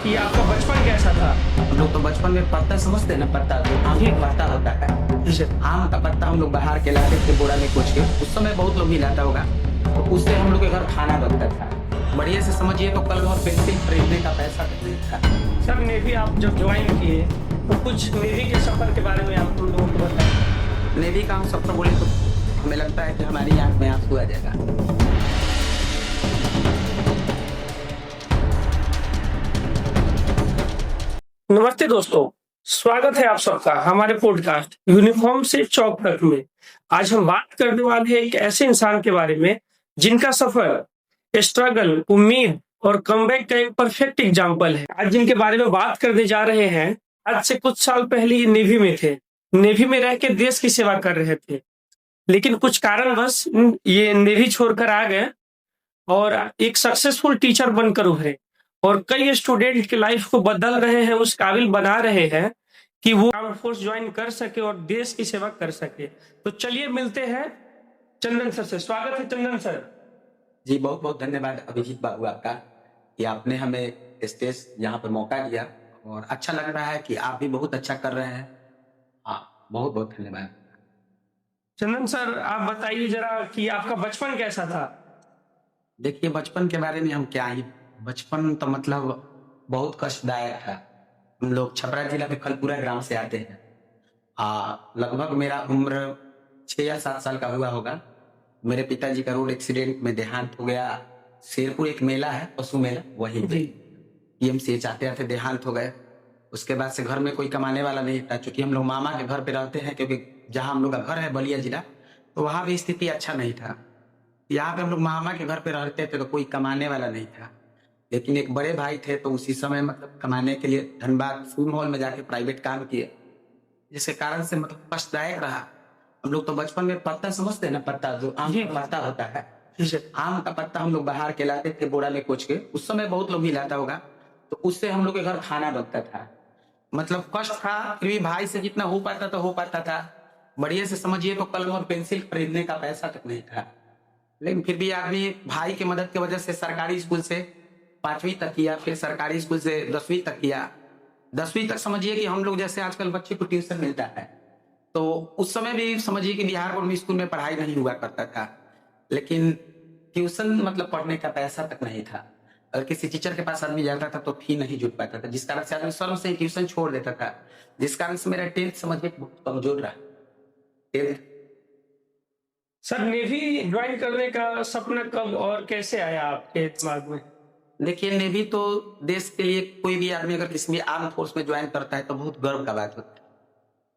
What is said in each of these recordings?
कि आपका बचपन कैसा था? हम लोग तो बचपन में पत्ता समझते हैं ना, पत्ता जो आम का पत्ता होता है। जी। आम का पत्ता हम लोग बाहर के लाते थे बोरा में कुछ के, उस समय बहुत लोग ही लाता होगा। तो उससे हम लोग के घर खाना बनता था। बढ़िया से समझिए तो कलम और पेंसिल खरीदने का पैसा तक नहीं था। सर नेवी आप जब ज्वाइन किए तो कुछ नेवी के सफर के बारे में आप हम लोगों को बताएं। नेवी का हम सफर बोले तो हमें लगता है कि हमारी आंख में आंसू आ जाएगा। नमस्ते दोस्तों, स्वागत है आप सबका हमारे पॉडकास्ट यूनिफॉर्म से चौक तक में। आज हम बात करने वाले हैं एक ऐसे इंसान के बारे में जिनका सफर, स्ट्रगल, उम्मीद और कमबैक का एक परफेक्ट एग्जाम्पल है। आज जिनके बारे में बात करने जा रहे हैं, आज से कुछ साल पहले ये नेवी में थे। नेवी में रह के देश की सेवा कर रहे थे, लेकिन कुछ कारणवश ये नेवी छोड़कर आ गए और एक सक्सेसफुल टीचर बनकर उभरे और कई स्टूडेंट की लाइफ को बदल रहे हैं, उस काबिल बना रहे हैं कि वो आर्म फोर्स ज्वाइन कर सके और देश की सेवा कर सके। तो चलिए मिलते हैं चंदन सर से। स्वागत है चंदन सर। जी बहुत बहुत धन्यवाद अभिजीत बाबू आपका कि आपने हमें स्टेज यहाँ पर मौका दिया, और अच्छा लग रहा है कि आप भी बहुत अच्छा कर रहे हैं। हाँ, बहुत बहुत धन्यवाद। चंदन सर आप बताइए जरा कि आपका बचपन कैसा था? देखिए, बचपन के बारे में हम क्या ही, बचपन तो मतलब बहुत कष्टदायक था। हम लोग छपरा जिला में खलपुरा ग्राम से आते हैं। लगभग मेरा उम्र 6 या 7 साल का हुआ होगा। मेरे पिताजी का रोड एक्सीडेंट में देहांत हो गया। शेरपुर एक मेला है, पशु मेला, वहीं पे पीएमसीएच आते आते देहांत हो गए। उसके बाद से घर में कोई कमाने वाला नहीं था, क्योंकि हम लोग मामा के घर पे रहते हैं, क्योंकि जहाँ हम लोग का घर है बलिया जिला, तो वहाँ भी स्थिति अच्छा नहीं था। यहाँ पे हम लोग मामा के घर पे रहते थे तो कोई कमाने वाला नहीं था। लेकिन एक बड़े भाई थे, तो उसी समय मतलब कमाने के लिए धनबाद फिल्म हॉल में जाके प्राइवेट काम किए, जिसके कारण से मतलब कष्टदायक रहा। हम लोग तो बचपन में पत्ता समझते हैं ना, पत्ता जो आम का पत्ता होता है। आम का पत्ता हम लोग बाहर के लाते थे बोरा में कुछ के, उस समय बहुत लोग ही लाता होगा। तो उससे हम लोग के घर खाना बनता था। मतलब कष्ट था, फिर भी भाई से जितना हो पाता था हो पाता था। बढ़िया से समझिए तो कलम और पेंसिल खरीदने का पैसा तक नहीं था। लेकिन फिर भी आदमी भाई की मदद की वजह से सरकारी स्कूल से 5वीं तक किया, फिर सरकारी स्कूल से 10वीं तक किया। 10वीं तक समझिए कि हम लोग जैसे आजकल बच्चे को ट्यूशन मिलता है, तो उस समय भी समझिए कि बिहार बोर्ड में स्कूल में पढ़ाई नहीं हुआ करता था। लेकिन ट्यूशन मतलब पढ़ने का पैसा तक नहीं था। अगर किसी टीचर के पास आदमी जाता था तो फी नहीं जुट पाता था, जिस कारण से आदमी शर्म से ही ट्यूशन छोड़ देता था। जिस कारण से मेरा 10th समझिए बहुत कमजोर रहा। 10th सर नेवी ज्वाइन करने का सपना कब और कैसे आया आपके दिमाग में? देखिए, नेवी तो देश के लिए कोई भी आदमी अगर किसी भी आर्म फोर्स में ज्वाइन करता है तो बहुत गर्व का बात होता है।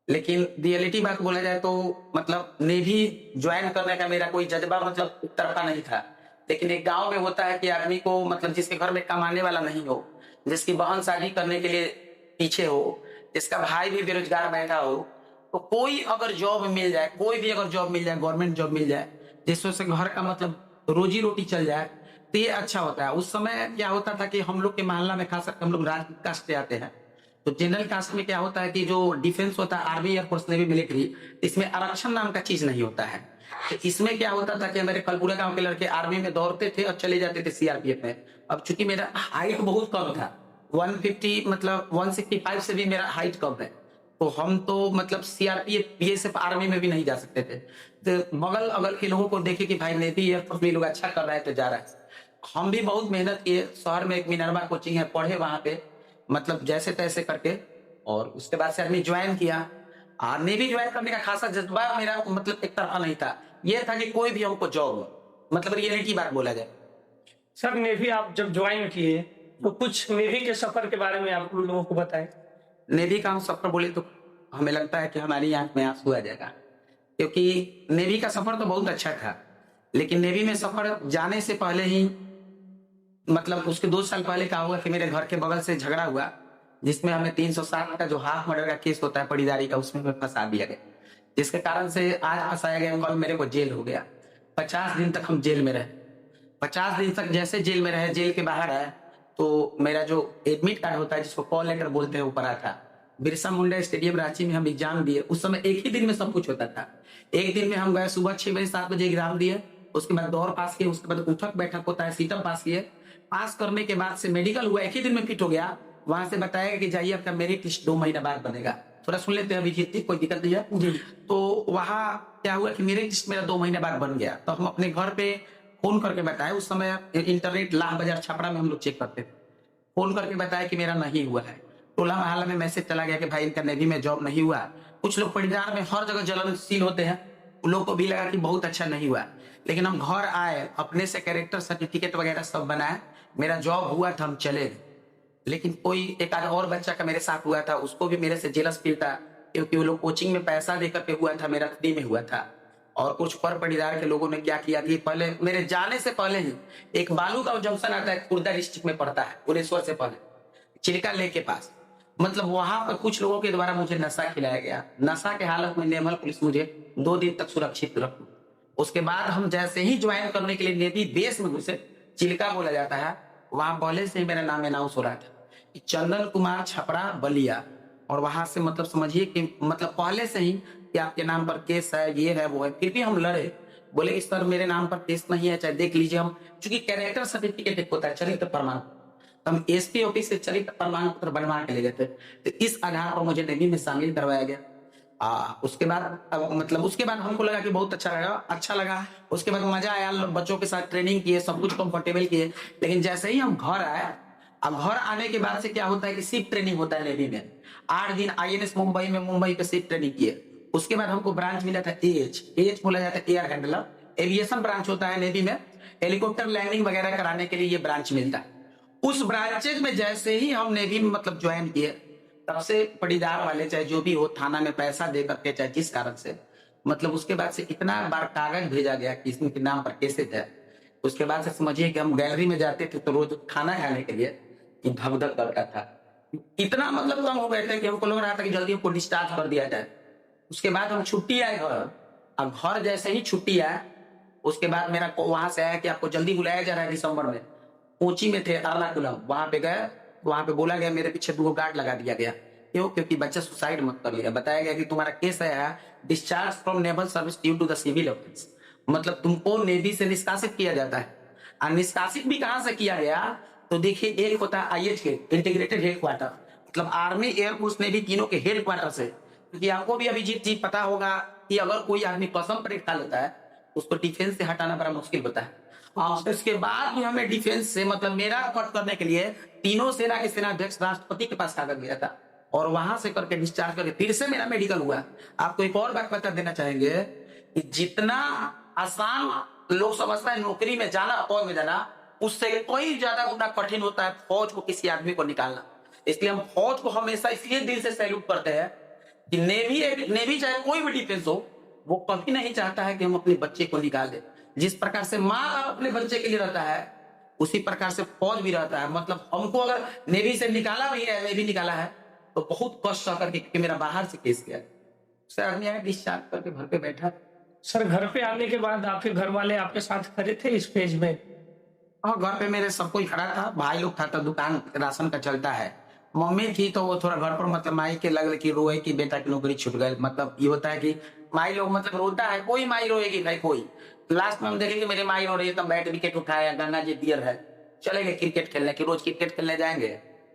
लेकिन रियलिटी बात बोला जाए तो मतलब नेवी ज्वाइन करने का मेरा कोई जज्बा मतलब एक तरफा नहीं था। लेकिन एक गांव में होता है कि आदमी को मतलब जिसके घर में कमाने वाला नहीं हो, जिसकी बहन शादी करने के लिए पीछे हो, जिसका भाई भी बेरोजगार बैठा हो, तो कोई अगर जॉब मिल जाए, कोई भी अगर जॉब मिल जाए, गवर्नमेंट जॉब मिल जाए, जिससे से घर का मतलब रोजी रोटी चल जाए, तो ये अच्छा होता है। उस समय क्या होता था कि हम लोग के मोहल्ला में खास करके हम लोग राजपूत कास्ट से आते हैं, तो जनरल कास्ट में क्या होता है कि जो डिफेंस होता है, आर्मी, एयरफोर्स, नेवी, मिलिट्री, इसमें आरक्षण नाम का चीज नहीं होता है। तो इसमें क्या होता था कि मेरे कलपुरा गांव के लड़के आर्मी में दौड़ते थे और चले जाते थे सीआरपीएफ में। अब चूंकि मेरा हाइट बहुत कम था, 150 मतलब 165 से भी मेरा हाइट कम है, तो हम तो मतलब सीआरपीएफ, बीएसएफ, आर्मी में भी नहीं जा सकते थे। तो बगल अगल के लोगों को देखे कि भाई नेवी, एयरफोर्स में लोग अच्छा कर रहा है तो जा रहा है। हम भी बहुत मेहनत किए। शहर में एक मिनरवा कोचिंग है, पढ़े वहां पे, मतलब जैसे तैसे करके, और उसके बाद से आदमी ज्वाइन किया। नेवी ज्वाइन करने का खासा जज्बा मेरा मतलब एक तरफा नहीं था। यह था कि कोई भी हमको जॉब, मतलब रियलिटी बात बोला जाए। सर नेवी आप जब ज्वाइन किए तो कुछ नेवी के सफर के बारे में आप हम लोगों को बताएं। नेवी का हम सफर बोले तो हमें लगता है कि हमारी आंख में आंसू आ जाएगा, क्योंकि नेवी का सफर तो बहुत अच्छा था। लेकिन नेवी में सफर जाने से पहले ही मतलब उसके 2 साल पहले क्या हुआ कि मेरे घर के बगल से झगड़ा हुआ, जिसमें हमें 307 का जो हाफ मर्डर का केस होता है फौजदारी का, उसमें हमें फंसा दिया गया। जिसके कारण से आज फंसाया गया, कल मेरे को जेल हो गया। 50 दिन तक हम जेल में रहे। 50 दिन तक जैसे जेल में रहे, जेल के बाहर आए तो मेरा जो एडमिट कार्ड होता है, जिसको कॉल लेटर बोलते हैं, ऊपर आता। बिरसा मुंडा स्टेडियम रांची में हम एग्जाम दिए। उस समय एक ही दिन में सब कुछ होता था। एक दिन में हम गए, सुबह 6 बजे 7 बजे एग्जाम दिए, उसके बाद दौड़ पास किए, उसके बाद उठक बैठक होता है, सीटम पास किए। पास करने के बाद से मेडिकल हुआ, एक ही दिन में फिट हो गया। वहां से बताया कि जाइए आपका मेरिट लिस्ट 2 महीने बाद बनेगा। थोड़ा सुन लेते हैं अभिजीत जी, कोई दिक्कत नहीं है। जी। तो वहां क्या हुआ कि मेरिट लिस्ट मेरा 2 महीने बाद बन गया। तो हम अपने घर पे फोन करके बताए, उस समय इंटरनेट लाल बाजार छपरा में हम लोग चेक करते थे। फोन करके बताया कि मेरा नहीं हुआ है। टोला मोहल्ला में मैसेज चला गया कि भाई इनका नेवी में जॉब नहीं हुआ। कुछ लोग परिवार में हर जगह जलनशील होते हैं, उन लोगों को भी लगा कि बहुत अच्छा नहीं हुआ। लेकिन हम घर आए, अपने से कैरेक्टर सर्टिफिकेट वगैरह सब बनाए, मेरा जॉब हुआ था, हम चले गए। लेकिन कोई एक आध और बच्चा का मेरे साथ हुआ था, उसको भी मेरे से जेलस फील था, क्योंकि वो लोग कोचिंग में पैसा देकर के हुआ था, मेरा फ्री में हुआ था। और कुछ पर परिवार के लोगों ने क्या किया कि पहले मेरे जाने से पहले ही एक बालू का जंक्शन आता है, खुर्दा डिस्ट्रिक्ट में पड़ता है, भुवनेश्वर से पहले, चिल्का लेक के पास। मतलब वहां पर कुछ लोगों के द्वारा मुझे नशा खिलाया गया। नशा के हालत में नेवल पुलिस मुझे 2 दिन तक सुरक्षित रखी। उसके बाद हम जैसे ही ज्वाइन करने के लिए नेवी बेस में घुसे, चिल्का बोला जाता है, वहां पहले से ही मेरा नाम अनाउंस हो रहा था कि चंदन कुमार छपरा बलिया। और वहां से मतलब समझिए कि मतलब पहले से ही कि आपके नाम पर केस है, ये है वो है। फिर भी हम लड़े, बोले कि सर मेरे नाम पर केस नहीं है, चाहे देख लीजिए। हम चूंकि कैरेक्टर सर्टिफिकेट एक होता है, चरित्र प्रमाण, तो हम एसपी ऑफिस से चरित्र प्रमाण पत्र बनवा के ले गए थे। तो इस आधार पर मुझे नेवी में शामिल करवाया गया। उसके बाद मतलब उसके बाद हमको लगा कि बहुत अच्छा लगा। उसके बाद मजा आया, बच्चों के साथ ट्रेनिंग किए, सब कुछ कंफर्टेबल किए। लेकिन जैसे ही हम घर आए, अब घर आने के बाद से क्या होता है कि शिफ्ट ट्रेनिंग होता है नेवी में। 8 दिन आईएनएस मुंबई में, मुंबई पे शिफ्ट ट्रेनिंग किए। उसके बाद हमको ब्रांच मिला था एएच बोला जाता है, एयर हैंडलर, एविएशन ब्रांच होता है नेवी में। हेलीकॉप्टर लैंडिंग वगैरह कराने के लिए ये ब्रांच मिलता है। उस ब्रांचेज में जैसे ही हम नेवी में मतलब ज्वाइन किए, तब से पटीदार वाले चाहे जो भी हो, थाना में पैसा दे करके चाहे जिस कारण से, मतलब उसके बाद से इतना बार कागज भेजा गया कि इसके नाम पर केसेज है। उसके बाद से समझिए कि हम गैलरी में जाते थे तो रोज खाना खाने के लिए कि धक धक करता था। इतना मतलब कम हो गए थे कि हमको लग रहा था कि जल्दी हमको डिस्चार्ज कर दिया जाए। उसके बाद हम छुट्टी आए घर। अब घर जैसे ही छुट्टी आए, उसके बाद मेरा वहां से आया कि आपको जल्दी बुलाया जा रहा है दिसंबर में। कोची में थे एर्नाकुलम, वहां पे गए, वहां पे बोला गया, मेरे पीछे 2 गार्ड लगा दिया गया। क्यों? क्योंकि बच्चा सुसाइड मत कर लिया। बताया गया कि तुम्हारा केस है discharge from naval service due to the civil offence, मतलब तुमको नेवी से निष्कासित किया जाता है। और निष्कासित भी कहां से किया गया? तो देखिए, एक होता है आईएच के इंटीग्रेटेड हेडक्वार्टर, मतलब आर्मी एयरफोर्स नेवी तीनों के हेडक्वार्टर से। क्योंकि आपको भी अभिजीत जी पता होगा कि अगर कोई आदमी कसम परेड खा लेता है, उसको डिफेंस से हटाना बड़ा मुश्किल होता है। और इसके बाद भी हमें डिफेंस से मतलब मेरा कट करने के लिए तीनों सेना के सेनाध्यक्ष राष्ट्रपति के पास कागज गया था, और वहां से करके डिस्चार्ज करके फिर से मेरा मेडिकल हुआ। आपको एक और बात बता देना चाहेंगे कि जितना आसान लोग समझता है नौकरी में जाना, फौज में जाना, उससे कोई ज्यादा गुना कठिन होता है फौज को किसी आदमी को निकालना। इसलिए हम फौज को हमेशा इसलिए दिल से सैल्यूट करते हैं कि नेवी चाहे कोई भी डिफेंस हो, वो कभी नहीं चाहता है कि हम अपने बच्चे को निकाल दें। जिस प्रकार से माँ बाप अपने बच्चे के लिए रहता है, उसी प्रकार से फौज भी रहता है। मतलब हमको अगर नेवी से निकाला भी है, नेवी निकाला है, तो बहुत कष्ट सह करके, क्योंकि मेरा बाहर से केस गया, सर आदमी आया डिस्चार्ज करके घर पे बैठा। सर घर पे आने के बाद आपके घर वाले आपके साथ खड़े थे इस फेज में? और घर पे मेरे सब कोई खड़ा था, भाई लोग था, तो दुकान राशन का चलता है। मम्मी थी तो वो थोड़ा घर पर मतलब माई के लग कि रोए कि बेटा की नौकरी छूट गई। मतलब ये होता है कि माई लोग मतलब रोता है, कोई माई रोएगी भाई कोई। लास्ट में हम देखेंगे मेरी माई रो रही है, तब बैट विकेट उठाया, गंगा जी डियर है, चले गए क्रिकेट खेलने की, रोज क्रिकेट खेलने जाएंगे,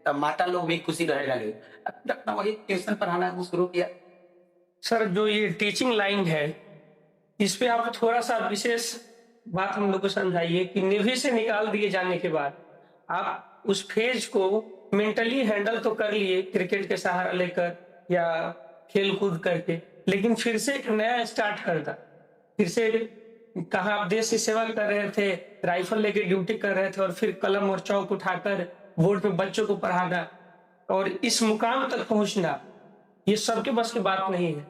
तब माता लोग भी खुशी रहे लगे। अब वही ट्यूशन पढ़ाना शुरू किया। सर जो ये टीचिंग लाइन है, इस पे आप थोड़ा सा विशेष बात हम लोग को समझाइए कि नेवी से निकाल दिए जाने के बाद आप उस फेज को मेंटली हैंडल तो कर लिए क्रिकेट के सहारा लेकर या खेल कूद करके, लेकिन फिर से एक नया स्टार्ट करना, फिर से कहा आप देश की सेवा कर रहे थे, राइफल लेके ड्यूटी कर रहे थे, और फिर कलम और चौक उठाकर बोर्ड में बच्चों को पढ़ाना और इस मुकाम तक पहुंचना, ये सबके बस की बात नहीं है।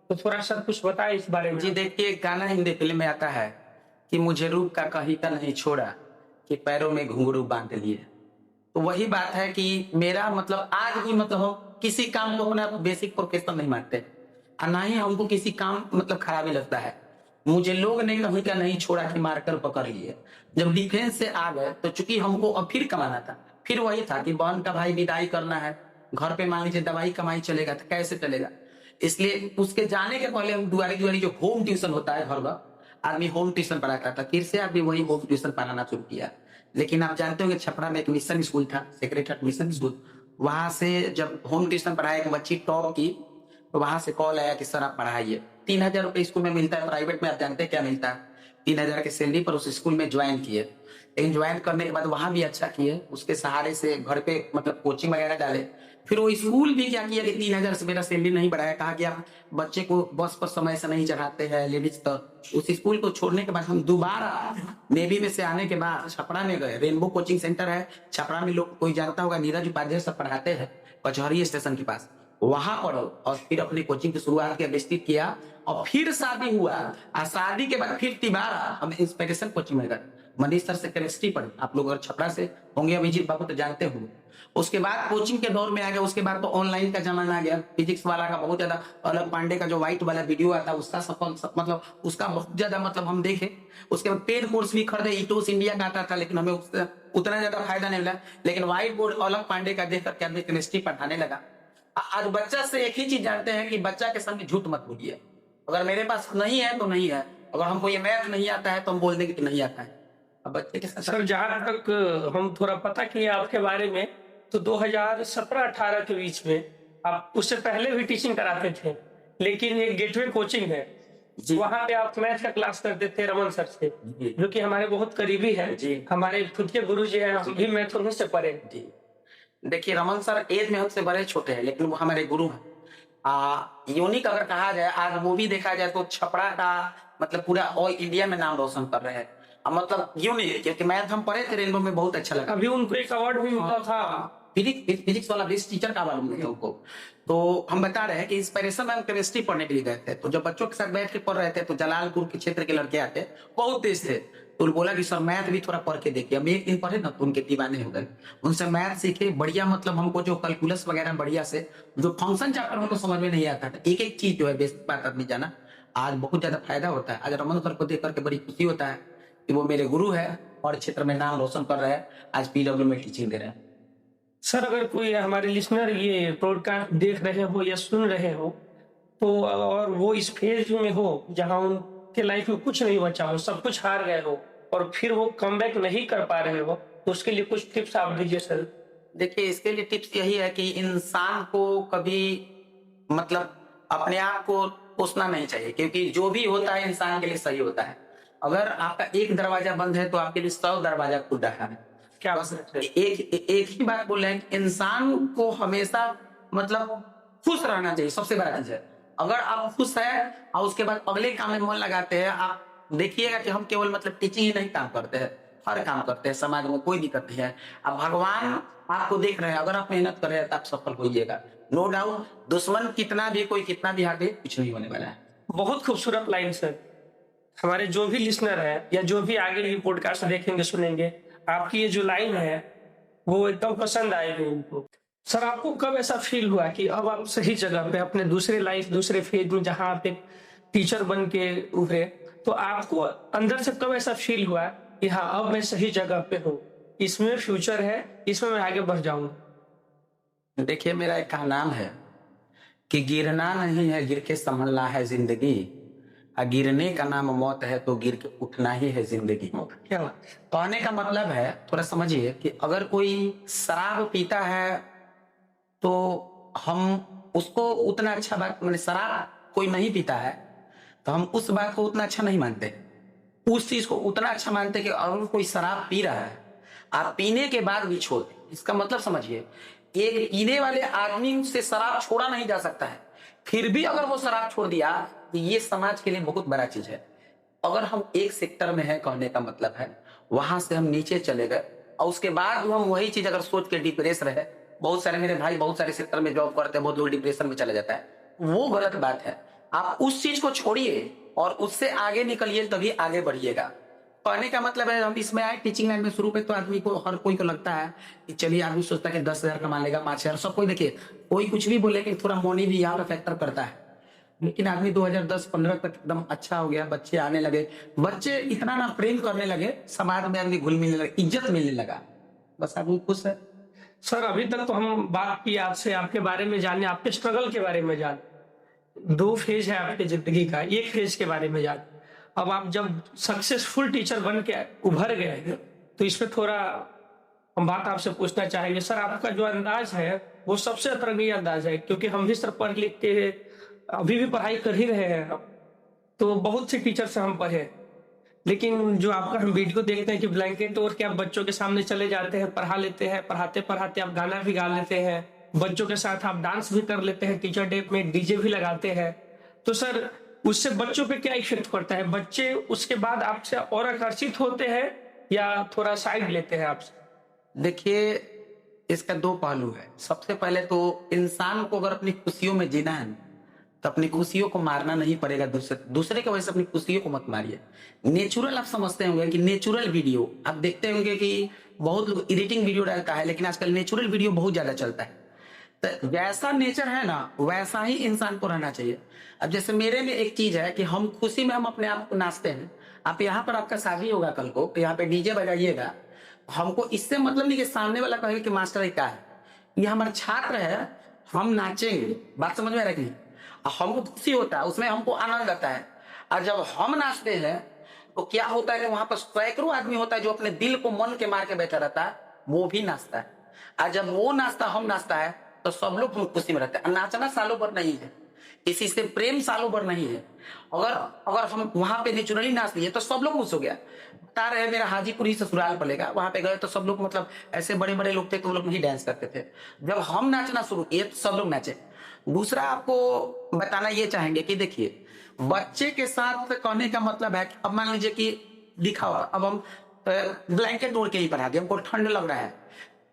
तो थोड़ा सा कुछ बताएं इस बारे में। जी देखिए, गाना हिंदी फिल्म में आता है कि मुझे रूप का कहीं का नहीं छोड़ा, कि पैरों में घुंघरू बांध लिए। तो वही बात है कि मेरा मतलब आज भी मतलब हम किसी काम को अपना बेसिक प्रोफेशन नहीं मानते, और ना ही हमको किसी काम मतलब खराबी लगता है। मुझे लोग ने कहीं का नहीं छोड़ा कि मारकर पकड़ लिए। जब डिफेंस से आ गए तो चूंकि हमको अब फिर कमाना था, फिर वही था कि बहन का भाई विदाई करना है, घर पे मान लीजिए दवाई कमाई चलेगा तो कैसे चलेगा। इसलिए उसके जाने के पहले हम दुआरी जो होम ट्यूशन होता है, घर का आदमी होम ट्यूशन पढ़ाता था, फिर से आदमी वही होम ट्यूशन पढ़ाना शुरू किया। लेकिन आप जानते हो कि छपरा में एक मिशन स्कूल था, सेक्रेटरी मिशन स्कूल, वहां से जब होम ट्यूशन पढ़ाया, एक बच्ची टॉप की, तो वहां से कॉल आया कि सर आप पढ़ाइए। 3,000 रुपये स्कूल में मिलता है, प्राइवेट में आप जानते हैं क्या मिलता है, 3,000 की सैलरी पर उस स्कूल में ज्वाइन किए। लेकिन ज्वाइन करने के बाद वहां भी अच्छा किए, उसके सहारे से घर पे मतलब कोचिंग वगैरह डाले। फिर वो स्कूल भी क्या किया कि 3,000 से मेरा सैलरी नहीं बढ़ाया, कहा कि आप बच्चे को बस पर समय से नहीं चढ़ाते हैं लेडीज। तो उस स्कूल को छोड़ने के बाद हम दोबारा नेवी में से आने के बाद छपरा में गए। रेनबो कोचिंग सेंटर है छपरा में, लोग कोई जानता होगा, नीरज उपाध्याय सब पढ़ाते हैं कचहरी स्टेशन के पास, वहां पढ़ो। और फिर अपनी कोचिंग की शुरुआत किया, विस्तृत किया, और फिर शादी हुआ। और शादी के बाद फिर तिबारा हम इंस्पिरेशन कोचिंग में गए, मनीष सर से केमिस्ट्री पढ़े। आप लोग अगर छपरा से होंगे अभिजीत बाबू तो जानते होंगे। उसके बाद कोचिंग के दौर में आ गया, उसके बाद तो ऑनलाइन का जमाना आ गया। फिजिक्स वाला का बहुत ज्यादा, अलग पांडे का जो व्हाइट वाला वीडियो आता है उसका सफल मतलब उसका बहुत ज्यादा मतलब हम देखे। उसके बाद पेड कोर्स भी खरीदे, इटोस इंडिया का आता था, लेकिन हमें उससे उतना ज्यादा फायदा नहीं मिला। लेकिन व्हाइट बोर्ड अलग पांडे का देख करके आदमी केमिस्ट्री पढ़ाने लगा। आज बच्चा से एक ही चीज जानते हैं कि बच्चा के सामने झूठ मत बोलिए। अगर मेरे पास नहीं है तो नहीं है, अगर हमको ये मैथ नहीं आता है तो हम बोल देंगे कि नहीं आता है। अब बच्चे के साथ सर जहां तक हम थोड़ा पता किए आपके बारे में, तो 2017-18 के बीच में आप उससे पहले भी टीचिंग कराते थे, लेकिन एक गेटवे कोचिंग है जी। वहां पे आप मैथ का क्लास करते थे रमन सर से, जी। जो कि हमारे बहुत करीबी है जी। हमारे खुद के गुरु जी हैं, हम भी मैथ उन्हीं से पढ़े। जी। देखिए रमन सर एज में हमसे बड़े छोटे हैं, लेकिन वो हमारे गुरु हैं। यूनिक अगर कहा जाए, आज वो भी देखा जाए तो छपरा का मतलब पूरा ऑल इंडिया में नाम रोशन कर रहे हैं। मतलब यूनिक, क्योंकि मैथ हम पढ़े थे रेनबो में, बहुत अच्छा लगा। अभी उनको एक अवार्ड भी मिला था, फिजिक्स वाला बेस्ट टीचर का अवार्ड मिला उनको। तो हम बता रहे हैं कि इंस्पिरेशन में हम केमिस्ट्री पढ़ने के लिए गए थे, तो जब बच्चों के साथ बैठ के पढ़ रहे थे तो जलालपुर के क्षेत्र के लड़के आते, बहुत तेज थे। तो बोला कि सर मैथ भी थोड़ा पढ़ के देखिए। हम एक दिन पढ़े ना तो उनके दीवाने हो गए, उनसे मैथ सीखे बढ़िया। मतलब हमको जो कैलकुलस वगैरह बढ़िया से, जो फंक्शन चैप्टर हमको समझ में नहीं आता था, एक एक चीज जो है बेसिक बात आदमी जाना, आज बहुत ज्यादा फायदा होता है। आज रमन सर को देख करके बड़ी खुशी होता है कि वो मेरे गुरु है और क्षेत्र में नाम रोशन कर रहे हैं, आज पीडब्ल्यू में टीचिंग दे रहे हैं। सर अगर कोई हमारे लिसनर ये ब्रॉडकास्ट देख रहे हो या सुन रहे हो, तो और वो इस फेज में हो जहां उनके लाइफ में कुछ नहीं बचा हो, सब कुछ हार गए हो, और फिर वो कमबैक नहीं कर पा रहे हो, तो उसके लिए कुछ टिप्स आप दीजिए सर। देखिए इसके लिए टिप्स यही है कि इंसान को कभी मतलब अपने आप को कोसना नहीं चाहिए, क्योंकि जो भी होता है इंसान के लिए सही होता है। अगर आपका एक दरवाजा बंद है तो आपके लिए 100 दरवाजा खुल रहा है। क्या बस एक ही बात बोल रहे हैं कि इंसान को हमेशा मतलब खुश रहना चाहिए, सबसे बड़ा चीज है। अगर आप खुश है और उसके बाद अगले काम में मन लगाते हैं, आप देखिएगा कि हम केवल मतलब टीचिंग ही नहीं काम करते हैं, हर काम करते हैं, समाज में कोई दिक्कत नहीं है। अब भगवान आपको देख रहे हैं, अगर आप मेहनत कर रहे हैं तो आप सफल होइएगा, नो डाउट। दुश्मन कितना भी कोई कितना भी हारे, कुछ नहीं होने वाला है। बहुत खूबसूरत लाइन सर। हमारे जो भी लिसनर है या जो भी आगे ये पॉडकास्ट देखेंगे सुनेंगे, आपकी ये जो लाइन है वो एकदम पसंद आएगी उनको। सर आपको कब ऐसा फील हुआ कि अब आप सही जगह पे अपने दूसरे लाइफ दूसरे फेज में, जहां आप एक टीचर बन के उभरे, तो आपको अंदर से कब ऐसा फील हुआ कि हाँ अब मैं सही जगह पे हूँ, इसमें फ्यूचर है, इसमें मैं आगे बढ़ जाऊंगा? देखिए मेरा एक नाम है कि गिरना नहीं है, गिर के संभलना है जिंदगी, और गिरने का नाम मौत है तो गिर के उठना ही है जिंदगी। क्या बात? कहने का मतलब है, थोड़ा समझिए कि अगर कोई शराब पीता है तो हम उसको उतना अच्छा बात, मैंने शराब कोई नहीं पीता है तो हम उस बात को उतना अच्छा नहीं मानते, उस चीज को उतना अच्छा मानते कि अगर कोई शराब पी रहा है आप पीने के बाद भी छोड़ दें। इसका मतलब समझिए, एक पीने वाले आदमी से शराब छोड़ा नहीं जा सकता है, फिर भी अगर वो शराब छोड़ दिया तो ये समाज के लिए बहुत बड़ा चीज है। अगर हम एक सेक्टर में है, कहने का मतलब है वहां से हम नीचे चले गए और उसके बाद हम वही चीज अगर सोच के डिप्रेस रहे, बहुत सारे मेरे भाई बहुत सारे सेक्टर में जॉब करते हैं, बहुत लोग डिप्रेशन में चले जाता है, वो गलत बात है। आप उस चीज को छोड़िए और उससे आगे निकलिए, तभी आगे बढ़िएगा। कहने का मतलब है, हम इसमें आए टीचिंग लाइन में शुरू पे तो आदमी को, हर कोई को लगता है कि चलिए, आदमी सोचता है कि 10,000 कमा लेगा, 5,000, सब कोई देखिए कोई कुछ भी बोले कि थोड़ा मनी भी यहाँ पे फैक्टर करता है। लेकिन आदमी 2010-15 तक एकदम अच्छा हो गया, बच्चे आने लगे, बच्चे इतना ना प्रेम करने लगे, समाज में आदमी घुल मिलने लगे, इज्जत मिलने लगा, बस आदमी खुश है। सर अभी तक तो हम बात की आपसे, आपके बारे में जाने, आपके स्ट्रगल के बारे में जाने, 2 फेज है आपकी जिंदगी का, एक फेज के बारे में जाने। अब आप जब सक्सेसफुल टीचर बन के उभर गए तो इसमें थोड़ा हम बात आपसे पूछना चाहेंगे सर, आपका जो अंदाज है वो सबसे अतरंगी अंदाज है, क्योंकि हम भी सर पढ़ लिख के अभी भी पढ़ाई कर ही रहे हैं हम। तो बहुत से टीचर से हम पढ़े, लेकिन जो आपका हम वीडियो देखते हैं कि ब्लैंकेट ओढ़ के आप बच्चों के सामने चले जाते हैं, पढ़ा लेते हैं, पढ़ाते पढ़ाते आप गाना भी गा लेते हैं, बच्चों के साथ आप डांस भी कर लेते हैं, टीचर डे में डीजे भी लगाते हैं। तो सर उससे बच्चों पे क्या इफेक्ट पड़ता है? बच्चे उसके बाद आपसे और आकर्षित होते हैं या थोड़ा साइड लेते हैं आपसे? देखिए, इसका दो पहलू है। सबसे पहले तो इंसान को अगर अपनी खुशियों में जीना है तो अपनी खुशियों को मारना नहीं पड़ेगा। दूसरे की वजह से अपनी खुशियों को मत मारिए। नेचुरल आप समझते होंगे कि नेचुरल वीडियो आप देखते होंगे कि बहुत लोग एडिटिंग वीडियो डालता है, लेकिन आजकल नेचुरल वीडियो बहुत ज्यादा चलता है। तो जैसा नेचर है ना वैसा ही इंसान को रहना चाहिए। अब जैसे मेरे में एक चीज है कि हम खुशी में हम अपने आप को नाचते हैं। आप यहाँ पर आपका शादी होगा कल को, तो यहाँ पे डीजे बजाइएगा, हमको इससे मतलब नहीं कि सामने वाला कहेगा कि मास्टर क्या है, ये हमारा छात्र है, हम नाचेंगे। बात समझ में आ रही है कि नहीं? हमको खुशी होता है, उसमें हमको आनंद आता है। और जब हम नाचते हैं तो क्या होता है कि वहां पर सैकड़ों आदमी होता है जो अपने दिल को मन के मार के बैठा रहता है, वो भी नाचता है। और जब वो नाचता हम नाचता है तो सब लोग हम खुशी में रहते हैं। नाचना सालों भर नहीं है, किसी से प्रेम सालों भर नहीं है। अगर अगर हम वहां पे नेचुरली नाच लिए तो सब लोग खुश हो गया। बता रहे मेरा हाजीपुरी ससुराल पड़ेगा, वहां पे गए तो सब लोग मतलब ऐसे बड़े बड़े लोग थे तो वो लोग नहीं डांस करते थे। जब हम नाचना शुरू किए तो सब लोग नाचे। दूसरा आपको बताना ये चाहेंगे कि देखिए, बच्चे के साथ कहने का मतलब है कि अब मान लीजिए कि दिखावा, अब हम ब्लैंकेट ओढ़ के ही पढ़ा दिए, हमको ठंड लग रहा है,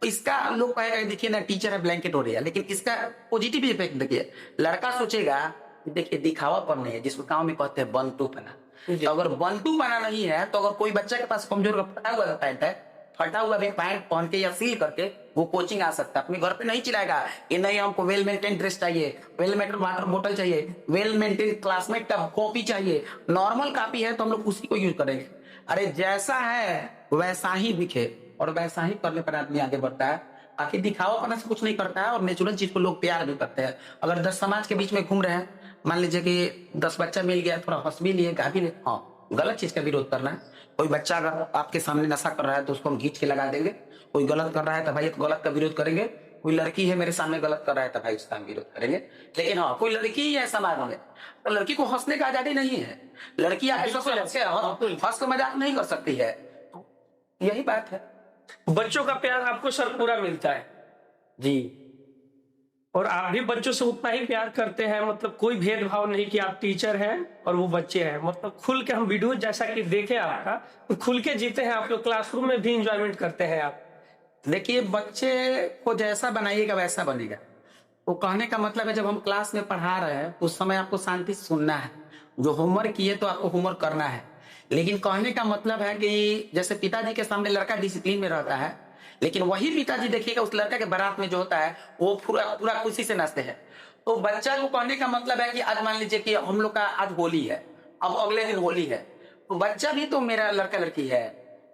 इसका लोग कहेगा देखिए ना टीचर है ब्लैंकेट ओढ़ रही है, लेकिन इसका पॉजिटिव इफेक्ट देखिए। लड़का सोचेगा देखिए दिखावा पर नहीं है, जिसको गाँव में कहते हैं बंटू बना। तो अगर बंटू बना नहीं है तो अगर कोई बच्चा के पास कमजोर का फटा हुआ पैंट है, फटा हुआ भी पैंट पहन के या सील करके वो कोचिंग आ सकता है। अपने घर पे नहीं चिल्लाएगा कि नहीं हमको वेल मेंटेन ड्रेस चाहिए, वेल मेंटेन वाटर बोतल चाहिए, वेल मेंटेन क्लासमेट का कॉपी चाहिए। नॉर्मल कॉपी है तो हम लोग उसी को यूज करेंगे। अरे जैसा है वैसा ही दिखे और वैसा ही करने पर आदमी आगे बढ़ता है। आखिर दिखावा करने से कुछ नहीं करता है और नेचुरल चीज को लोग प्यार भी करते हैं। अगर 10 समाज के बीच में घूम रहे हैं, मान लीजिए कि 10 बच्चा मिल गया, थोड़ा हंस भी लिए गा भी लिए, हाँ गलत चीज का विरोध करना है। कोई बच्चा अगर आपके सामने नशा कर रहा है तो उसको हम खींच के लगा देंगे। कोई गलत कर रहा है तो भाई गलत का विरोध करेंगे। कोई लड़की है मेरे सामने गलत कर रहा है तो भाई उसका हम विरोध करेंगे। लेकिन हाँ कोई लड़की ही है समाज में तो लड़की को हंसने का आजादी नहीं है। लड़कियां ऐसा हंस के मजाक नहीं कर सकती है। यही बात है। बच्चों का प्यार आपको सर पूरा मिलता है जी, और आप भी बच्चों से उतना ही प्यार करते हैं, मतलब कोई भेदभाव नहीं कि आप टीचर हैं और वो बच्चे हैं, मतलब खुल के हम वीडियो जैसा कि देखे आपका तो खुल के जीते हैं आप लोग, क्लासरूम में भी इंजॉयमेंट करते हैं आप। देखिए बच्चे को जैसा बनाइएगा वैसा बनेगा। वो कहने का मतलब है जब हम क्लास में पढ़ा रहे हैं उस समय आपको शांति से सुनना है, जो होमवर्क किए तो आपको होमवर्क करना है। लेकिन कहने का मतलब है कि जैसे पिताजी के सामने लड़का डिसिप्लिन में रहता है, लेकिन वही पिताजी देखिएगा उस लड़का के बारात में जो होता है वो पूरा पूरा खुशी से नाचते हैं। तो बच्चा को कहने का मतलब है कि आज मान लीजिए कि हम लोग का आज होली है, अब अगले दिन होली है, तो बच्चा भी तो मेरा लड़का लड़की है,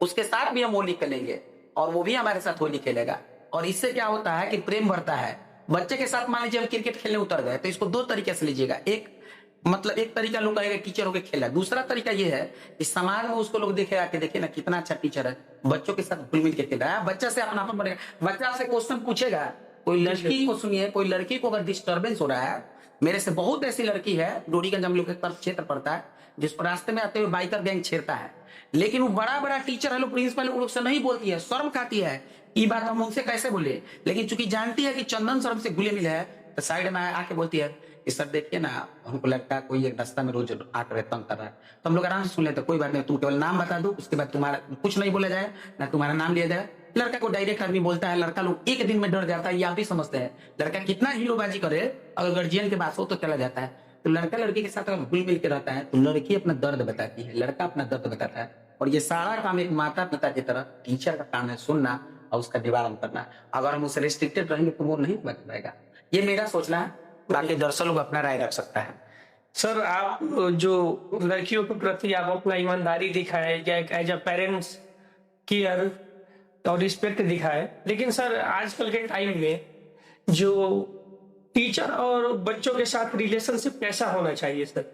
उसके साथ भी हम होली खेलेंगे और वो भी हमारे साथ होली खेलेगा। और इससे क्या होता है कि प्रेम बढ़ता है। बच्चे के साथ मान लीजिए हम क्रिकेट खेलने उतर गए तो इसको दो तरीके से लीजिएगा। एक मतलब एक तरीका लोग कहेगा टीचर होकर खेला, दूसरा तरीका ये है कि समाज में उसको लोग देखेगा कि देखिए ना कितना अच्छा टीचर है, बच्चों के साथ घुल मिल के खेल रहा है। बच्चा से अपनापन बढ़ेगा। बच्चा से क्वेश्चन पूछेगा, कोई लड़की को सुनिए, कोई लड़की को अगर डिस्टर्बेंस हो रहा है, मेरे से बहुत ऐसी लड़की है डोरीगंज हम लोग के तरफ क्षेत्र पड़ता है जिसको रास्ते में आते हुए बाइकर गैंग छेड़ता है, लेकिन वो बड़ा बड़ा टीचर है लोग प्रिंसिपल लोग से नहीं बोलती है, शर्म खाती है। ये बात हम उनसे कैसे बोले, लेकिन चूंकि जानती है कि चंदन सर से घुले मिले है तो साइड में आके बोलती है कि सर देखिए ना हमको लगता है कोई एक रास्ता में रोज आकर तंग कर रहा है। तो हम लोग आराम से सुन लेते, कोई बात नहीं, तुम केवल नाम बता दो, उसके बाद तुम्हारा कुछ नहीं बोला जाए, ना तुम्हारा नाम लिया जाए। लड़का को डायरेक्ट आदमी बोलता है, लड़का लोग एक दिन में डर जाता है, ये आप भी समझते हैं। लड़का कितना हीरोबाजी करे अगर गार्जियन के पास हो तो चला जाता है। तो लड़का लड़की के साथ अगर घुल मिल के रहता है तो लड़की अपना दर्द बताती है, लड़का अपना दर्द बताता है। और ये सारा काम एक माता पिता की तरह टीचर का काम है, सुनना और उसका निवारण करना। अगर हम उसे रिस्ट्रिक्टेड रहेंगे तो वो नहीं बच पाएगा। ये मेरा सोचना है, बाकी दर्शक लोग अपना राय रख सकता है। सर आप जो लड़कियों के प्रति आप अपना ईमानदारी दिखाए या एज अ पेरेंट्स केयर और रिस्पेक्ट दिखाए, लेकिन सर आजकल के टाइम में जो टीचर और बच्चों के साथ रिलेशनशिप कैसा होना चाहिए सर?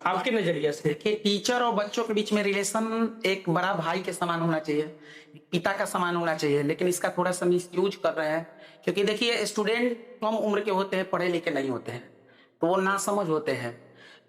आपके नजरिए से? देखिए, टीचर और बच्चों के बीच में रिलेशन एक बड़ा भाई के समान होना चाहिए, पिता का समान होना चाहिए, लेकिन इसका थोड़ा सा मिसयूज कर रहे हैं। क्योंकि देखिए, स्टूडेंट कम उम्र के होते हैं, पढ़े लिखे नहीं होते हैं, तो वो नासमझ होते हैं।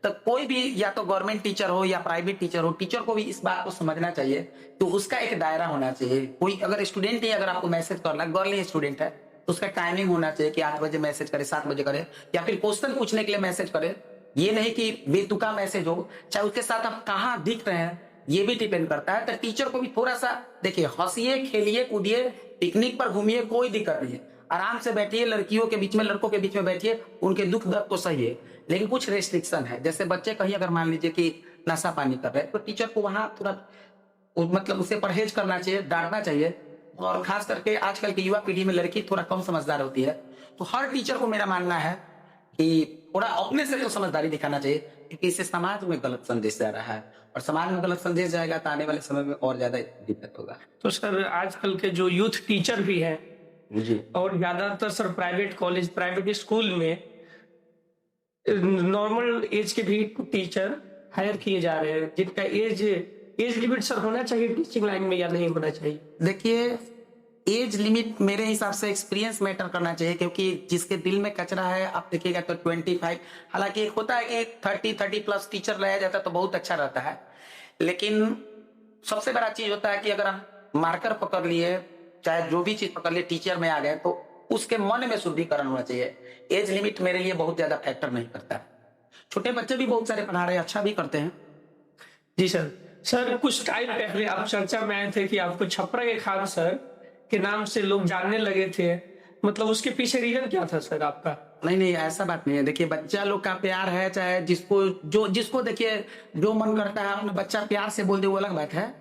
तो कोई भी, या तो गवर्नमेंट टीचर हो या प्राइवेट टीचर हो, टीचर को भी इस बात को समझना चाहिए तो उसका एक दायरा होना चाहिए। कोई अगर स्टूडेंट ही अगर आपको मैसेज करना है, गर्ल ही स्टूडेंट है, तो उसका टाइमिंग होना चाहिए कि 8 बजे मैसेज करे, 7 बजे करे, या फिर क्वेश्चन पूछने के लिए मैसेज करे। ये नहीं कि बेतुका मैसेज हो। चाहे उसके साथ आप कहाँ दिख रहे हैं ये भी डिपेंड करता है। तो टीचर को भी थोड़ा सा देखिए, हंसिए, खेलिए, कूदिए, पिकनिक पर घूमिए, कोई दिक्कत नहीं है, आराम से बैठिए, लड़कियों के बीच में, लड़कों के बीच में बैठिए, उनके दुख दर्द को सहिए। लेकिन कुछ रेस्ट्रिक्शन है, जैसे बच्चे कहीं अगर मान लीजिए कि नशा पानी कर रहे हैं, तो टीचर को वहां थोड़ा मतलब उसे परहेज करना चाहिए, डांटना चाहिए। और खास करके आजकल की युवा पीढ़ी में लड़की थोड़ा कम समझदार होती है, तो हर टीचर को मेरा मानना है कि थोड़ा अपने से तो समझदारी दिखाना चाहिए, क्योंकि इससे समाज में गलत संदेश जा रहा है, और समाज में गलत संदेश जाएगा तो आने वाले समय में और ज्यादा दिक्कत होगा। तो सर आजकल के जो यूथ टीचर भी हैं, जी, और ज्यादातर sir private college, private school में नॉर्मल एज के भी टीचर हायर किए जा रहे हैं, जिनका एज लिमिट सर होना चाहिए टीचिंग लाइन में या नहीं होना चाहिए? देखिए, एज लिमिट मेरे हिसाब से एक्सपीरियंस मैटर करना चाहिए, क्योंकि जिसके दिल में कचरा है, आप देखिएगा तो 25, हालांकि एक होता है कि 30 प्लस टीचर लाया जाता है तो बहुत अच्छा रहता है, लेकिन सबसे बड़ा चीज होता है कि अगर हम मार्कर पकड़ लिए, चाहे जो भी चीज पकड़ लिए, टीचर में आ गए, तो उसके मन में शुद्धिकरण होना चाहिए। एज लिमिट मेरे लिए बहुत ज्यादा फैक्टर नहीं करता है। छोटे बच्चे भी बहुत सारे पढ़ा रहे हैं, अच्छा भी करते हैं। जी सर। सर कुछ टाइम पहले आप चर्चा में आए थे कि आपको छपरा के खान सर के नाम से लोग जानने लगे थे, मतलब उसके पीछे रीजन क्या था सर आपका? नहीं नहीं, ऐसा बात नहीं है। देखिए, बच्चा लोग का प्यार है, चाहे जिसको देखिए जो मन करता है अपना बच्चा प्यार से बोल दे, वो अलग बात है।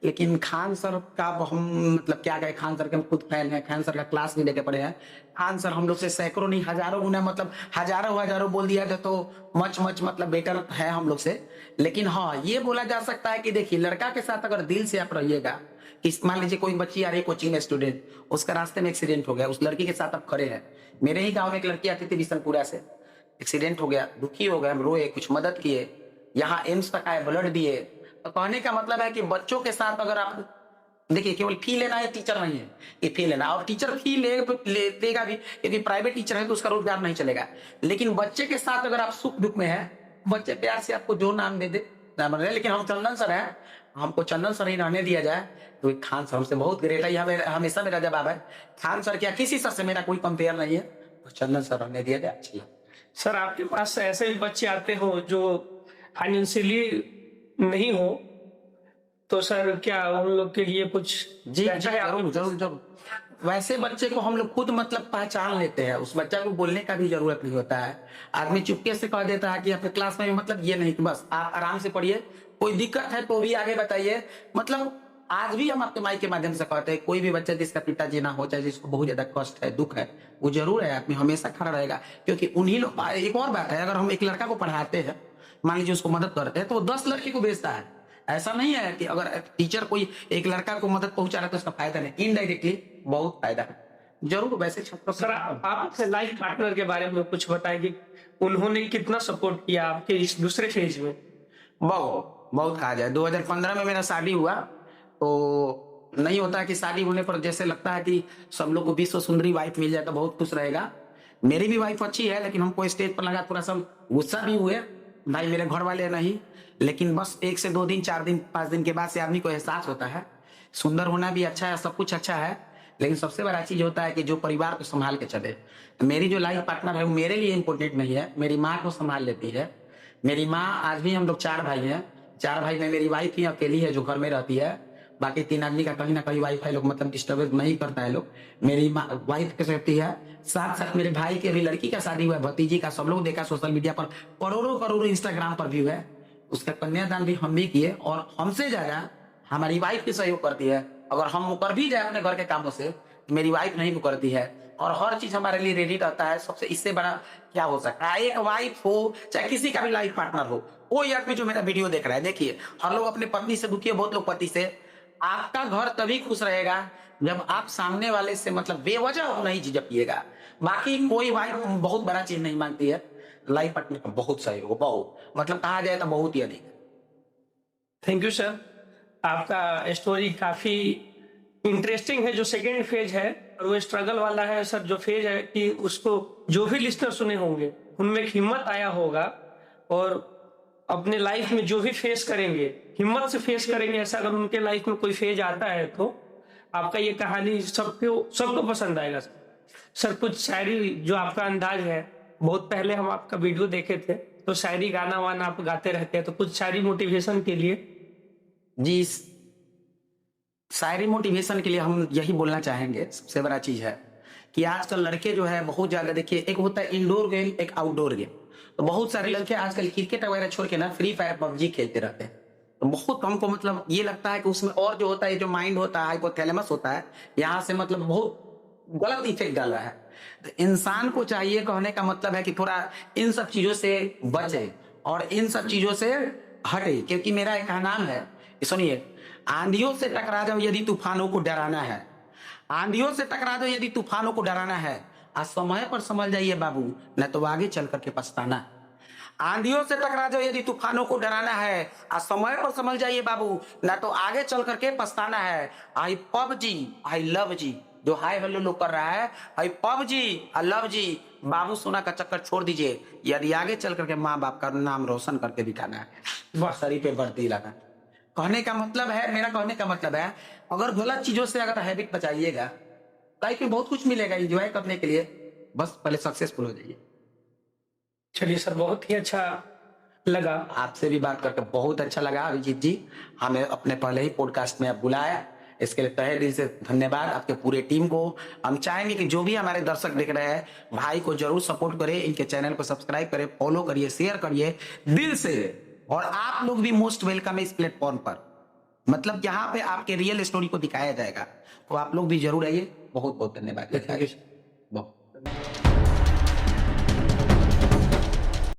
लेकिन खान सर का हम मतलब क्या कहे, खान सर के हम खुद फैन हैं, खान सर का क्लास भी लेके पढ़े हैं। खान सर हम लोग से सैकड़ों नहीं हजारों गुना, मतलब हजारों बोल दिया था तो मच मतलब बेटर है हम लोग से। लेकिन हाँ, ये बोला जा सकता है कि देखिए, लड़का के साथ अगर दिल से आप रहिएगा, कि मान लीजिए कोई बच्ची आ रही कोचिंग में, स्टूडेंट, उसका रास्ते में एक्सीडेंट हो गया, उस लड़की के साथ आप खड़े हैं। मेरे ही गांव में एक लड़की आती थी बिशनपुरा से, एक्सीडेंट हो गया, दुखी हो गए, हम रोए, कुछ मदद किए, यहाँ एम्स तक आए, ब्लड दिए। तो कहने का मतलब है कि बच्चों के साथ अगर आप देखिए, केवल फी लेना है, टीचर नहीं है कि फी लेना, और टीचर फी देगा भी, क्योंकि प्राइवेट टीचर है तो उसका रोजगार नहीं चलेगा। लेकिन बच्चे के साथ अगर आप सुख दुख में है, बच्चे प्यार से आपको जो नाम दे दे, नाम रहे। लेकिन हम चंदन सर हैं, हमको चंदन सर ही रहने दिया जाए, तो खान सर हमसे बहुत ग्रेट है। यह हमेशा मेरा जवाब है, खान सर क्या किसी सर से मेरा कोई कंपेयर नहीं है, तो चंदन सर रहने दिया जाए, अच्छी है। सर आपके पास ऐसे भी बच्चे आते हो जो फाइनेंशियली नहीं हो, तो सर क्या उन लोग के लिए कुछ जी रहता है? जरूर। वैसे बच्चे को हम लोग खुद मतलब पहचान लेते हैं, उस बच्चा को बोलने का भी जरूरत नहीं होता है। आदमी चुपके से कह देता है कि अपने क्लास में, मतलब ये नहीं कि बस आप आराम से पढ़िए, कोई दिक्कत है तो भी आगे बताइए। मतलब आज भी हम आपके माइक के माध्यम से कहते हैं, कोई भी बच्चा जिसका पिताजी ना हो, चाहे जिसको बहुत ज्यादा कष्ट है, दुख है, वो जरूर है, आदमी हमेशा खड़ा रहेगा। क्योंकि उन्हीं लोग, एक और बात है, अगर हम एक लड़का को पढ़ाते हैं, मान लीजिए उसको मदद करते हैं, तो वो 10 लड़के को भेजता है। ऐसा नहीं है कि अगर टीचर कोई एक लड़का को मदद पहुंचा रहा है तो उसका फायदा नहीं, इनडायरेक्टली बहुत फायदा है जरूर। वैसे छात्रों सर आप अपने लाइफ पार्टनर के बारे में कुछ बताएं कि उन्होंने कितना सपोर्ट किया आपके इस दूसरे फेज में? बहुत कहा जाए। 2015 में मेरा शादी हुआ, तो नहीं होता है कि शादी होने पर जैसे लगता है कि सब लोग को विश्व सुंदरी वाइफ मिल जाए तो बहुत खुश रहेगा। मेरी भी वाइफ अच्छी है, लेकिन हमको स्टेज पर लगा थोड़ा सा गुस्सा भी हुए, भाई मेरे घर वाले नहीं। लेकिन बस 1 से 2 दिन, 4 दिन, 5 दिन के बाद से आदमी को एहसास होता है, सुंदर होना भी अच्छा है, सब कुछ अच्छा है, लेकिन सबसे बड़ा चीज होता है कि जो परिवार को संभाल के चले। मेरी जो लाइफ पार्टनर है वो मेरे लिए इंपॉर्टेंट नहीं है, मेरी माँ को संभाल लेती है। मेरी माँ, आज भी हम लोग 4 भाई हैं, 4 भाई में मेरी वाइफ ही अकेली है जो घर में रहती है। बाकी 3 आदमी का कहीं ना कहीं वाइफ है, लोग मतलब डिस्टर्ब नहीं करता है लोग। मेरी वाइफ के रहती है, साथ साथ मेरे भाई के भी लड़की का शादी हुआ, भतीजी का, सब लोग देखा सोशल मीडिया पर, करोड़ों इंस्टाग्राम पर व्यू है। उसका कन्यादान भी हम भी किए, और हमसे ज्यादा हमारी वाइफ की सहयोग करती है। अगर हम मुकर भी जाए अपने घर के कामों से, मेरी वाइफ नहीं मुकरती है, और हर चीज हमारे लिए रेडी रहता है। सबसे इससे बड़ा क्या हो सकता है? एक वाइफ हो, चाहे किसी का भी लाइफ पार्टनर हो, कोई आदमी जो मेरा वीडियो देख रहा है, देखिए, हर लोग अपने पत्नी से दुखी है, बहुत लोग पति से। आपका घर तभी खुश रहेगा जब आप सामने वाले से मतलब बेवजह नहीं झिझकिएगा। बाकी कोई वाइफ बहुत बड़ा चीज नहीं मांगती है, लाइफ पार्टनर का बहुत सहयोग, बहुत मतलब कहा जाए तो बहुत ही अधिक। थैंक यू सर, आपका स्टोरी काफी इंटरेस्टिंग है। जो सेकेंड फेज है और वो स्ट्रगल वाला है सर, जो फेज है कि उसको जो भी लिस्टर सुने होंगे उनमें एक हिम्मत आया होगा और अपने लाइफ में जो भी फेस करेंगे हिम्मत से फेस करेंगे। ऐसा अगर उनके लाइफ में कोई फेज आता है तो आपका ये कहानी सबको पसंद आएगा सर। कुछ शायरी, जो आपका अंदाज है, बहुत पहले हम आपका वीडियो देखे थे तो शायरी गाना वाना आप गाते रहते हैं, तो कुछ शायरी मोटिवेशन के लिए। जी, शायरी मोटिवेशन के लिए हम यही बोलना चाहेंगे, सबसे बड़ा चीज है कि आजकल लड़के जो है बहुत ज्यादा, देखिए एक होता है इंडोर गेम, एक आउटडोर गेम। तो बहुत सारे लड़के आजकल क्रिकेट वगैरह छोड़ के ना फ्री फायर पबजी खेलते रहते हैं। तो बहुत हमको मतलब ये लगता है कि उसमें और जो होता है, जो माइंड होता है, हाइपोथैलेमस होता है, यहाँ से मतलब बहुत गलत इफेक्ट डाला है। तो इंसान को चाहिए, कहने का मतलब है कि थोड़ा इन सब चीजों से बचे और इन सब चीजों से हटे। क्योंकि मेरा एक नाम है, सुनिए, आंधियों से टकरा जाओ यदि तूफानों को डराना है, आंधियों से टकरा दो यदि तूफानों को डराना है, आज समय पर समझ जाइए बाबू, न तो आगे चल करके पछताना। आंधियों से टकरा जाओ यदि तूफानों को डराना है, आज समय पर समझ जाइए बाबू, न तो आगे चल करके पछताना है। आई पबजी आई लव जी, जो हाय हेलो लोग कर रहा है, आई पबजी आई लव जी, बाबू सोना का चक्कर छोड़ दीजिए यदि आगे चल करके माँ बाप का नाम रोशन करके दिखाना है, शरीर पे बढ़ती लाना। कहने का मतलब है, मेरा कहने का मतलब है, अगर गलत चीजों से अगर हैबिट बचाइएगा, लाइफ में बहुत कुछ मिलेगा एंजॉय करने के लिए, बस पहले सक्सेसफुल हो जाइए। चलिए सर, बहुत ही अच्छा लगा। आपसे भी बात करके बहुत अच्छा लगा अभिजीत जी, हमें अपने पहले ही पॉडकास्ट में आप बुलाया, इसके लिए तहे दिल से धन्यवाद आपके पूरे टीम को। हम चाहेंगे कि जो भी हमारे दर्शक देख रहे हैं, भाई को जरूर सपोर्ट करें, इनके चैनल को सब्सक्राइब करें, फॉलो करिए, शेयर करिए दिल से। और आप लोग भी मोस्ट वेलकम है इस प्लेटफॉर्म पर, मतलब यहाँ पे आपके रियल स्टोरी को दिखाया जाएगा, तो आप लोग भी जरूर आइए। बहुत बहुत धन्यवाद।